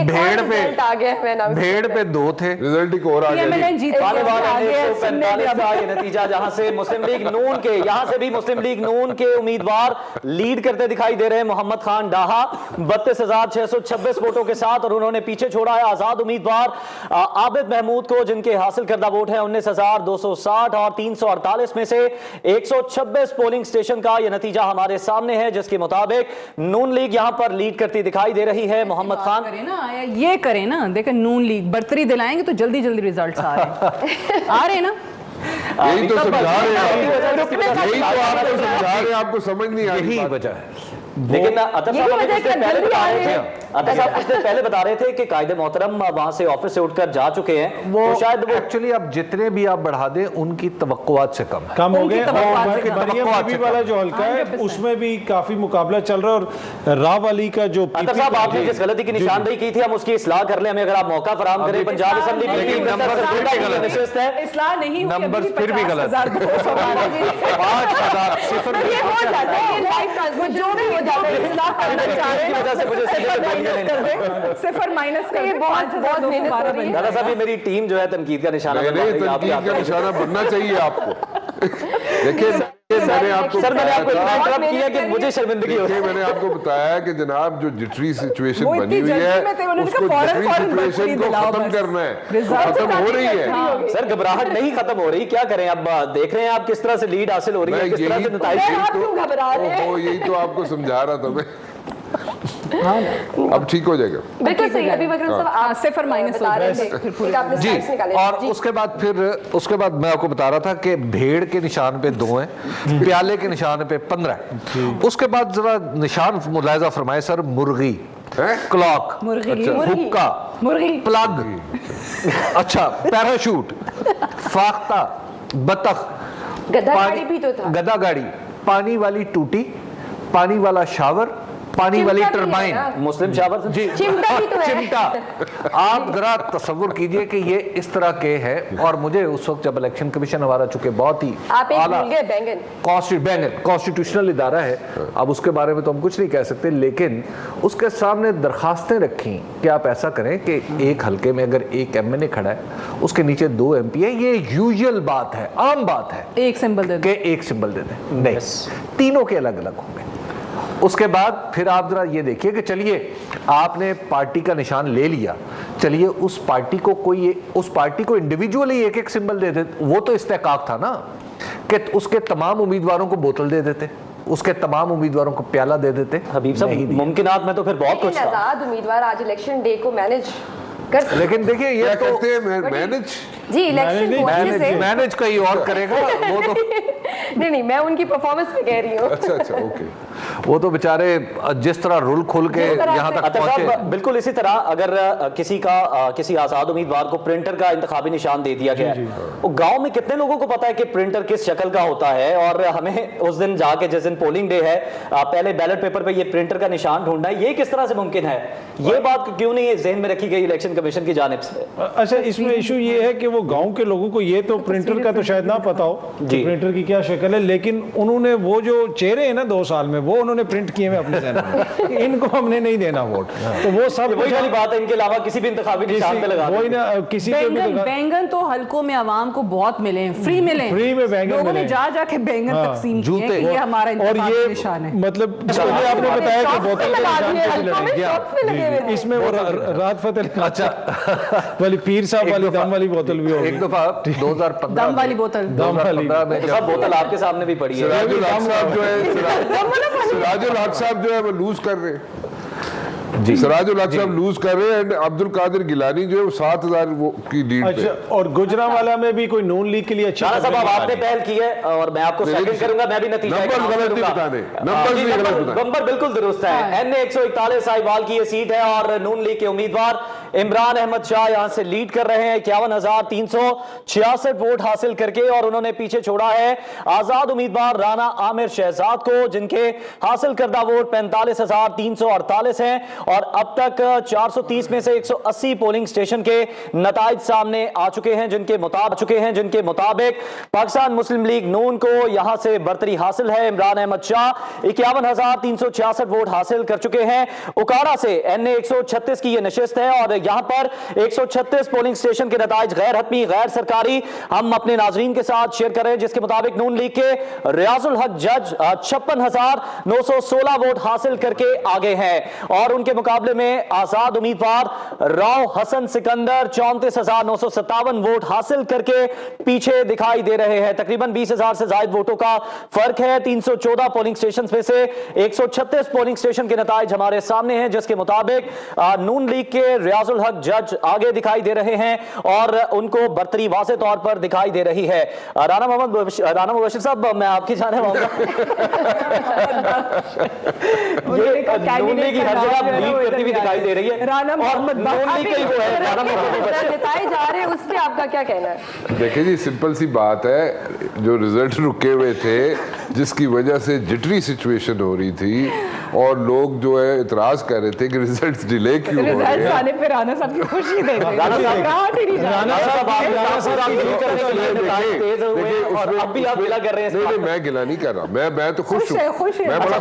भेड़ पे 2 थे, रिजल्ट एक और आ गया। नतीजा जहां से मुस्लिम लीग नून के, यहां से भी मुस्लिम लीग नून के उम्मीदवार लीड करते दिखाई दे रहे हैं। मोहम्मद खान डाहा 32,626 वोटों के साथ, और उन्होंने पीछे छोड़ा है आजाद उम्मीदवार आबिद महमूद को, जिनके हासिल करदा वोट है 19,260, और 348 में से 126 पोलिंग स्टेशन का यह नतीजा हमारे सामने है, जिसके मुताबिक नून लीग यहां पर लीड करती दिखाई दे रही है। मोहम्मद खान ये करें ना, देखें नून लीग बर्तरी दिलाएंगे तो जल्दी जल्दी रिजल्ट्स आ रहे हैं आ रहे हैं ना, यही तो समझा रहे हैं, यही तो आपको समझा रहे हैं, आपको समझ नहीं आ रही वजह है। लेकिन अतर साहब कुछ देर पहले बता रहे थे कि कायदे मोहतरम वहां से ऑफिस से उठकर जा चुके हैं, वो तो शायद वो एक्चुअली अब जितने भी आप बढ़ा दें उनकी तवक्कुआत से कम हो गए। वाला जो हल्का है उसमें भी काफी मुकाबला चल रहा है, और राव अली का जो अतर साहब आपने जिस गलती की निशानदेही की थी हम उसकी इलाह कर ले, हमें अगर आप मौका फराहम करें। पंजाब असेंबली नंबर्स फिर भी गलत, 5,000 सिफर माइनस दादा साहब ये मेरी टीम जो है तनकीद का निशाना बनना चाहिए आपको। देखिए मैंने आपको किया कि मुझे शर्मिंदगी हो रही है। मैंने आपको बताया कि जनाब जो जिटरी सिचुएशन बनी हुई है उसको जिटरी सिचुएशन को खत्म करना है, खत्म हो रही है सर, घबराहट नहीं खत्म हो रही, क्या करें। अब देख रहे हैं आप किस तरह से लीड हासिल हो रही है, किस तरह से नतीजे। यही तो आपको समझा रहा था मैं। अब ठीक हो जाएगा, बिल्कुल सही। अभी मगर आप सिफर माइनस जी। और उसके बाद मैं आपको बता रहा था कि भेड़ के निशान पे 2 हैं, प्याले के निशान पे 15 है। उसके बाद जरा निशान मुलायजा फरमाए सर, मुर्गी, क्लॉक, हुक्का, प्लग, अच्छा पैराशूट, फाख्ता, बतख, गधा गाड़ी भी तो था, गधा गाड़ी, पानी वाली टूटी, पानी वाला शावर, पानी वाली टरबाइन, मुस्लिम शावर जी, चिमटा भी तो है। चिमटा। आप जरा तसव्वुर कीजिए कि ये इस तरह के हैं। और मुझे उस वक्त जब इलेक्शन कमीशन हमारा चूंकि बहुत ही आला कॉन्स्टिट्यूशनल इदारा है, अब उसके बारे में तो हम कुछ नहीं कह सकते, लेकिन उसके सामने दरखास्तें रखी कि आप ऐसा करें कि एक हल्के में अगर एक MNA खड़ा है उसके नीचे 2 MP है, ये यूजुअल बात है, आम बात है, एक सिंबल दे दें, एक सिंबल दे दें। नहीं, तीनों के अलग अलग होंगे। उसके बाद फिर आप जरा ये देखिए कि चलिए आपने पार्टी का निशान ले लिया, चलिए उस पार्टी को इंडिविजुअली एक सिंबल दे देते। वो तो इस्तेकाक था ना कि उसके तमाम उम्मीदवारों को बोतल दे देते, उसके तमाम उम्मीदवारों को प्याला दे देते। हबीब साहब मुमकिनात में तो फिर बहुत कुछ था। आजाद उम्मीदवार आज इलेक्शन डे को मैनेज कर, लेकिन देखिए ये तो मैनेज जी इलेक्शन मैनेज कहीं और करेगा वो तो नहीं मैं उनकी परफॉर्मेंस पे कह रही हूँ। अच्छा ओके। वो तो बेचारे जिस तरह रुल खोल के यहाँ तक पहुंचे। बिल्कुल इसी तरह अगर किसी आजाद उम्मीदवार को प्रिंटर का इंतखाबी निशान दे दिया गया है, वो गांव में कितने लोगों को पता है कि प्रिंटर किस शक्ल का होता है, और हमें उस दिन जाके जिस दिन पोलिंग डे है पहले बैलेट पेपर पे ये प्रिंटर का निशान ढूंढना है, ये किस तरह से मुमकिन है? ये बात क्यों नहीं जहन में रखी गई इलेक्शन कमीशन की जानिब से? अच्छा, इसमें इशू ये है कि वो गांव के लोगों को ये तो प्रिंटर का तो शायद ना पता हो प्रिंटर की क्या शक्ल है, लेकिन उन्होंने वो जो चेहरे हैं ना 2 साल में वो उन्होंने प्रिंट किए हुए अपने जहन में, इनको हमने नहीं देना वोट, तो वो सब वही वाली बात है। इनके अलावा किसी भी इंतखाबी निशान पे लगा वही ना, किसी पे भी बैंगन तो हल्कों में आवाम को बहुत मिले हैं, फ्री मिले, फ्री में बैंगन लोगों ने जा जाके बैंगन तकसीम किए कि ये हमारा इंतखाबी निशान है। मतलब आपने बताया कि बोतल इसमें वो राहत फतेह अच्छा वाली पीर साहब वाली दम वाली बोतल भी होगी। एक दफा 2015 दम वाली बोतल, दम वाली बोतल आपके सामने भी पड़ी है। सिराजुल हक साहब जो है वो लूज कर रहे हैं जी, सिराजुल हक साहब लूज कर रहे हैं, अब्दुल कादिर गिलानी जो है वो 7,000 की लीड अच्छा, और गुजरांवाला में भी कोई नून लीग के लिए अच्छी साहब आपने पहल की है और मैं आपको सेकंड करूंगा, मैं भी नतीजा नंबर बिल्कुल दुरुस्त है। NA 141 साहिवाल की ये सीट है और नून लीग के उम्मीदवार इमरान अहमद शाह यहां से लीड कर रहे हैं 51,366 वोट हासिल करके, और उन्होंने पीछे छोड़ा है आजाद उम्मीदवार राना आमिर शहजाद को, जिनके हासिल करदा वोट 45,348 हैं। और अब तक 430 में से 180 पोलिंग स्टेशन के नताइज सामने आ चुके हैं, जिनके मुताबिक पाकिस्तान मुस्लिम लीग नून को यहां से बर्तरी हासिल है। इमरान अहमद शाह 51,366 वोट हासिल कर चुके हैं। उकाड़ा से NA 136 की यह नशिस्त है, और यहां पर 136 पोलिंग स्टेशन के नताइज गैर हतमी गैर सरकारी हम अपने नाजरीन के साथ शेयर कर रहे हैं, जिसके मुताबिक नून लीग के रियाजुल हक जज 56,916 वोट हासिल करके आगे हैं, और उनके मुकाबले में आजाद उम्मीदवार राव हसन सिकंदर 34,957 वोट हासिल करके पीछे दिखाई दे रहे हैं। तकरीबन 20,000 से ज्यादा वोटों का फर्क है। 314 पोलिंग स्टेशन में से 136 पोलिंग स्टेशन के नताइज हमारे सामने हैं, जिसके मुताबिक नून लीग के रियाजुल हक जज आगे दिखाई दे रहे हैं, और उनको बर्तरी वाज़े तौर पर दिखाई दे रही है। राना मुबशिर साहब, मैं आपकी जाने वाला नून लीग की हर जगह लीड करती हुई दिखाई दे रही है, राना मोहम्मद बताए जा रहे हैं, उस पे आपका क्या कहना है? देखिए जी, सिंपल सी बात है, जो रिजल्ट रुके हुए थे जिसकी वजह से जिटरी सिचुएशन हो रही थी, और लोग जो है इतराज कर रहे थे कि रिजल्ट्स डिले क्यों हो रहे हैं। आने पे राना साहब की खुशी देख रहे हैं। राना साहब नहीं, मैं गिला नहीं कर रहा, मैं तो खुश हूँ, मैं बड़ा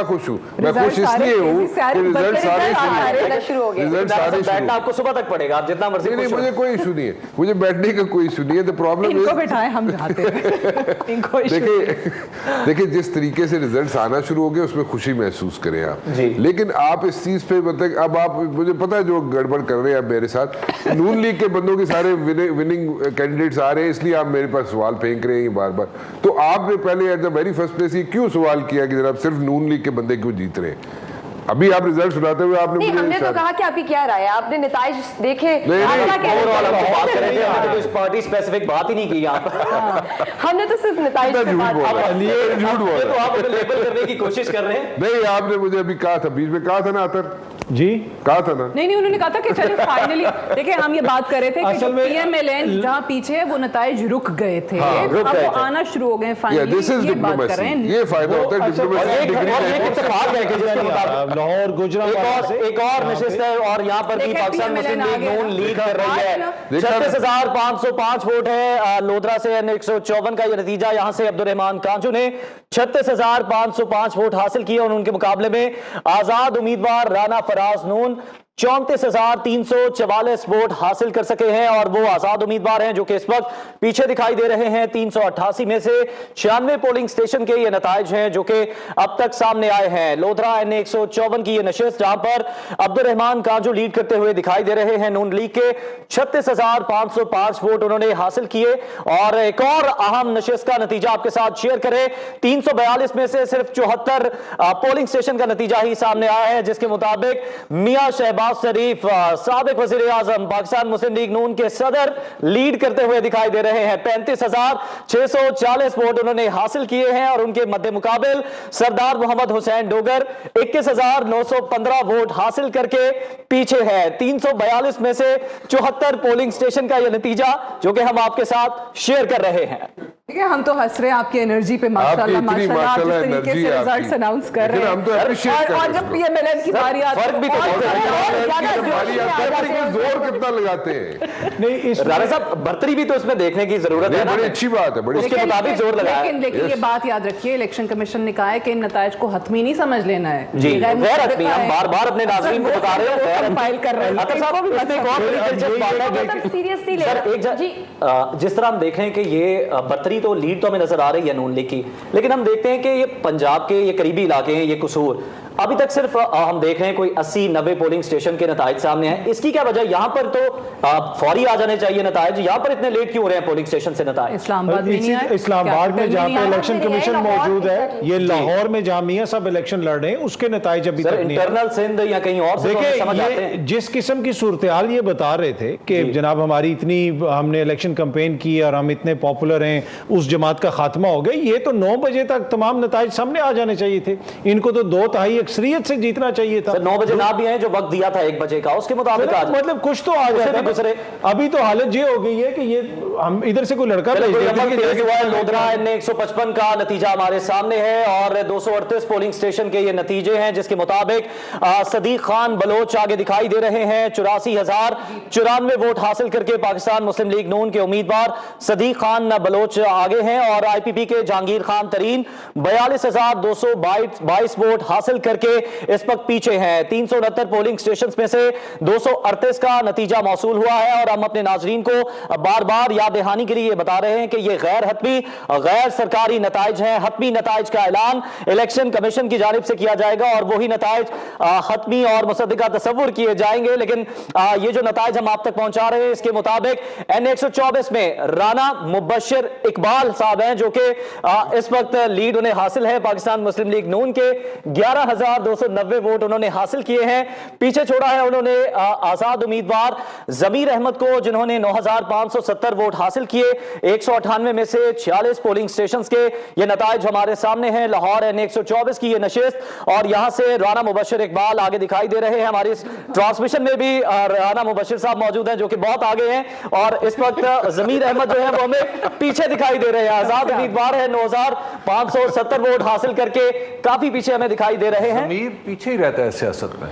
खुश हूँ, मैं खुश इसलिए हूँ कि रिजल्ट सारे शुरू हो गए। बैठना आपको सुबह तक पड़ेगा, आप जितना मर्जी। नहीं, मुझे कोई इशू नहीं है, मुझे बैठने का कोई इशू नहीं है। द प्रॉब्लम इनको बिठाएं, हम जाते हैं। इनको देखिए जिस तरीके से रिजल्ट्स आना शुरू हो गए उसमें खुशी महसूस करें आप, लेकिन आप इस चीज पे मतलब अब आप, मुझे पता है जो गड़बड़ कर रहे हैं आप मेरे साथ, नून लीग के बंदों के सारे विनिंग कैंडिडेट्स आ रहे हैं, इसलिए आप मेरे पास सवाल फेंक रहे हैं बार बार। तो आपने पहले at the very first place ये क्यों सवाल किया कि जनाब सिर्फ नून लीग के बंदे क्यों जीत रहे हैं? अभी आप रिजल्ट सुनाते हुए आपने नहीं, हमने तो कहा कि आपकी क्या राय है, आपने नताइज देखे, पार्टी स्पेसिफिक बात ही नहीं की यहाँ पर। हमने तो सिर्फ नताइज पे बात की। झूठ बोल तो आप लेबल करने की कोशिश कर रहे हैं। नहीं, आपने मुझे अभी कहा था, बीच में कहा था ना आतर जी, कहा था ना। नहीं, उन्होंने कहा था कि चलो फाइनली देखिए, हम ये बात कर रहे थे कि PMLN जहाँ पीछे है वो नताइज रुक गए थे, अब वो आना शुरू हो गए फाइनली, ये बात कर रहे हैं। ये फायदा होता है लाहौर गुजरात एक और नशिस्त है, और यहाँ पर भी पाकिस्तान मुस्लिम लीग नून लीड कर रही है। 36,505 वोट है। लोधरा से 154 का ये नतीजा, यहाँ से अब्दुर्रहमान कांजू ने 36,505 वोट हासिल किए, और उनके मुकाबले में आजाद उम्मीदवार राना फराज नून 34,344 वोट हासिल कर सके हैं, और वो आजाद उम्मीदवार हैं जो कि इस वक्त पीछे दिखाई दे रहे हैं। 388 में से 96 पोलिंग स्टेशन के ये नताइज हैं जो कि अब तक सामने आए हैं। लोधरा NA 154 की ये नशिस्त, जहां पर अब्दुर्रहमान कांजू लीड करते हुए दिखाई दे रहे हैं। नून लीग के 36,505 वोट उन्होंने हासिल किए। और एक और अहम नशिस्त का नतीजा आपके साथ शेयर करें, 342 में से सिर्फ 74 पोलिंग स्टेशन का नतीजा ही सामने आया है, जिसके मुताबिक मियां शहबाज शरीफ साबिक वज़ीर आज़म पाकिस्तान मुस्लिम लीग नून के सदर लीड करते हुए दिखाई दे रहे हैं। 35,640 वोट उन्होंने हासिल किए हैं, और उनके मद्दे मुकाबिल सरदार मोहम्मद हुसैन डोगर 21,915 वोट हासिल करके पीछे है। 342 में से 74 पोलिंग स्टेशन का यह नतीजा जो कि हम आपके साथ शेयर कर रहे हैं। ठीक है, हम तो हंस रहे हैं आपकी एनर्जी पे, माशाल्लाह माशाल्लाह, जिस तरीके से रिजल्ट्स अनाउंस कर रहे हैं। हम तो अप्रिशिएट कर रहे हैं। और जब PMLN की बारी आती है, फर्क भी तो जोर कितना लगाते हैं। नहीं, इस राना साहब बर्तरी भी तो इसमें देखने की जरूरत है ना। बड़ी अच्छी बात है, बड़ी उसके मुताबिक जोर लगाया। लेकिन देखिए, ये बात याद रखिए, इलेक्शन कमीशन ने कहा है कि इन नताइज को हतमी नहीं समझ लेना है जी, गैर हतमी। हम बार बार अपने नाज़रीन को बता रहे हैं, फाइल कर रहे हैं। सीरियसली जिस तरह हम देख रहे हैं कि ये बर्तरी तो लीड तो हमें नजर आ रही है नून लीग की, लेकिन हम देखते हैं कि ये पंजाब के ये करीबी इलाके हैं, ये कसूर अभी तक सिर्फ हम देख रहे हैं कोई 80-90 पोलिंग स्टेशन के नताइज सामने हैं। इसकी क्या वजह? यहाँ पर तो फौरी आ जाने चाहिए नताइज, यहाँ पर इतने लेट क्यों हो रहे हैं पोलिंग स्टेशन से नताइज? इस्लामाबाद में नहीं आए, इस्लामाबाद में जहाँ पे इलेक्शन कमीशन मौजूद है, ये लाहौर में जहाँ मियां साहब इलेक्शन लड़ रहे हैं उसके नताइज अभी तक नहीं। इंटरनल सिंध या कहीं और से समझ आते हैं। जिस किस्म की सूरत-ए-हाल ये बता रहे थे कि जनाब हमारी इतनी हमने इलेक्शन कैंपेन की और हम इतने पॉपुलर हैं, उस जमात का खात्मा हो गया, ये तो 9 बजे तक तमाम नताइज सामने आ जाने चाहिए थे। इनको तो 2 तिहाई अक्सरियत से जीतना चाहिए था। 9 बजे ना भी आए जो वक्त दिया था 1 बजे का, उसके मुताबिक आज मतलब कुछ तो आ जाता गुजरे। अभी तो हालत ये हो गई है कि ये हम इधर से कोई लड़का लोधरा ने 155 का नतीजा हमारे सामने है और 238 पोलिंग स्टेशन के ये नतीजे हैं, जिसके मुताबिक सदीक खान बलोच आगे दिखाई दे रहे हैं 84,094 वोट हासिल करके। पाकिस्तान मुस्लिम लीग नून के उम्मीदवार सदीक खान बलोच आगे हैं और IPP के जहांगीर खान तरीन 42,222 वोट हासिल करके इस वक्त पीछे हैं। 369 पोलिंग स्टेशन में से 238 का नतीजा मौसूल हुआ है और हम अपने नाजरीन को बार बार याद दहानी के लिए बता रहे हैं कि ये गैर हतमी गैर सरकारी नताइज हैं। हतमी नताइज का ऐलान इलेक्शन कमीशन की जानिब से किया जाएगा और वही नताइज हतमी और मुसद्दिका तस्वुर किए जाएंगे। लेकिन ये जो नताइज हम आप तक पहुंचा रहे हैं, इसके मुताबिक N124 में राना मुबश्शिर इकबाल साहब हैं जो कि इस वक्त लीड उन्हें हासिल है। पाकिस्तान मुस्लिम लीग नून के 11,290 वोट उन्होंने हासिल किए हैं। पीछे छोड़ा है उन्होंने आजाद उम्मीदवार जमीर अहमद को, जिन्होंने 9,570 वोट हासिल किए। 198 में से 46 पोलिंग स्टेशन के ये नताइज हमारे सामने हैं। लाहौर N124 की ये नशिस्त और यहां से राना मुबश्शिर इकबाल आगे दिखाई दे रहे हैं। हमारी इस ट्रांसमिशन में भी राना मुबश्शिर साहब मौजूद हैं जो कि बहुत आगे हैं और इस वक्त जमीर अहमद जो है वो हमें पीछे दिखाई दे रहे हैं। आजाद उम्मीदवार है 9,570 वोट हासिल करके काफी पीछे हमें दिखाई दे रहे हैं। जमीर पीछे ही रहता है सियासत में।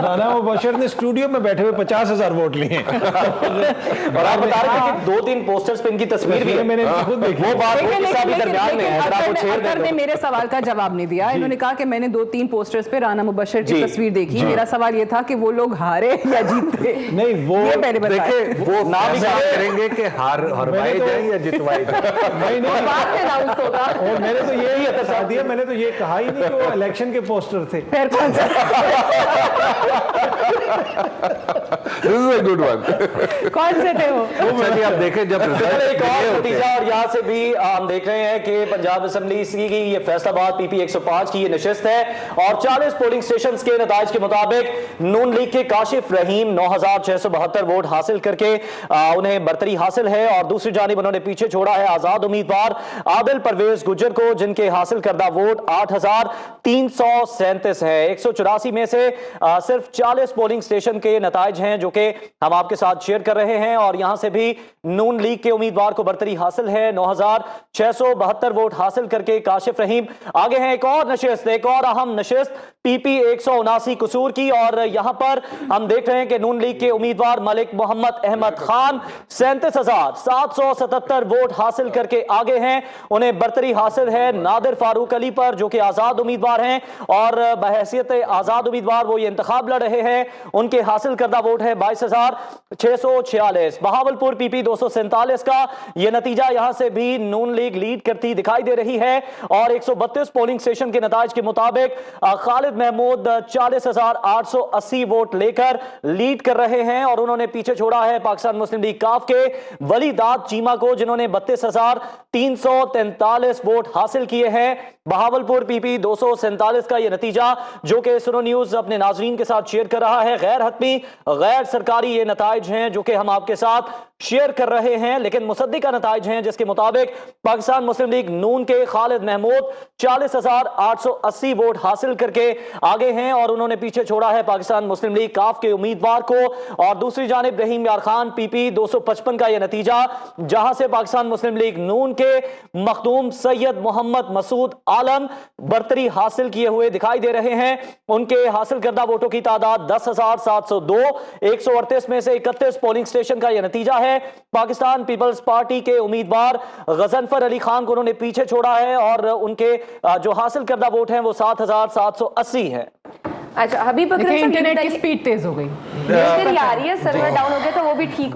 राना मुबश्शिर ने स्टूडियो में बैठे हुए 50,000 वोट लिए और आप बता रहे हैं कि 2-3 पोस्टर्स पे इनकी तस्वीर भी है। मैंने खुद देखी। वो बात दरमियान में है। अकबर ने मेरे सवाल का जवाब नहीं दिया। इन्होंने कहा कि मैंने 2-3 पोस्टर्स पे राना मुबश्शिर की तस्वीर देखी। मेरा सवाल ये था कि वो लोग हारे या जीते। नहीं, वो मैंने बताया। देखिए वो नाम करेंगे कि हरवाए जाए या जितवाए जाए। बाद में अनाउंस होगा। और मैंने तो यही बता दिया, मैंने तो ये कहा ही नहीं कि वो इलेक्शन के पोस्टर थे। फिर कौन सा This is a good one. कौन से थे वो? चलिए आप देखें जब एक और नतीजा और यहाँ से भी हम देख रहे हैं कि पंजाब असेंबली की ये फैसलाबाद PP 105 की ये नशिस्त है और 40 पोलिंग स्टेशन के नताइज के मुताबिक नून लीग के काशिफ रहीम 9,672 वोट हासिल करके उन्हें बरतरी हासिल है और दूसरी जानिब उन्होंने पीछे छोड़ा है आजाद उम्मीदवार आदिल परवेज गुज्जर को, जिनके हासिल करदा वोट 8,337 है। 184 में से सिर्फ 40 पोलिंग स्टेशन के नताइज हैं जो कि हम आपके साथ शेयर कर रहे हैं और यहां से भी नून लीग के उम्मीदवार को बरतरी हासिल है। 9,672 वोट हासिल करके काशिफ रहीम आगे हैं। एक और नशिस्त, एक और अहम नशिस्त PP 179 कसूर की और यहां पर हम देख रहे हैं कि नून लीग के उम्मीदवार मलिक मोहम्मद अहमद खान 37,777 वोट हासिल करके आगे हैं। उन्हें बरतरी हासिल है नादिर फारूक अली पर जो कि आजाद उम्मीदवार हैं और बहैसियत आजाद उम्मीदवार वो ये इंतखाब लड़ रहे हैं। उनके हासिल करदा वोट है 22,646। बहावलपुर PP 247 का ये नतीजा यहां से भी नून लीग लीड करती दिखाई दे रही है और 132 पोलिंग स्टेशन के नताइज के मुताबिक खालिद महमूद 40,880 वोट लेकर लीड कर रहे हैं और उन्होंने पीछे छोड़ा है पाकिस्तान मुस्लिम लीग काफ के वली दाद चीमा को, जिन्होंने 32,343 वोट हासिल किए हैं। बहावलपुर PP 247 का यह नतीजा जो कि सुनो न्यूज अपने नाजरीन के साथ शेयर कर रहा है, गैर हतमी गैर सरकारी ये नताइज हैं जो कि हम आपके साथ शेयर कर रहे हैं, लेकिन मुसद्दिका नताइज हैं जिसके मुताबिक पाकिस्तान मुस्लिम लीग नून के खालिद महमूद 40,880 वोट हासिल करके आगे हैं और उन्होंने पीछे छोड़ा है पाकिस्तान मुस्लिम लीग काफ के उम्मीदवार को। और दूसरी जानिब रहीम यार खान PP 255 का यह नतीजा जहां से पाकिस्तान मुस्लिम लीग नून के मखदूम सैयद मोहम्मद मसूद आलम बरतरी हासिल किए हुए दिखाई दे रहे हैं। उनके हासिल करदा वोटों की तादाद 10,702। 138 में से 31 पोलिंग स्टेशन का यह नतीजा है। पाकिस्तान पीपल्स पार्टी के उम्मीदवार गजनफर अली खान को उन्होंने पीछे छोड़ा है और उनके जो हासिल करदा वोट हैं वो 7,780 है। अच्छा, हबीब अकरम इंटरनेट की स्पीड तेज हो गई, आ रही है, सर्वर डाउन हो गया तो वो भी ठीक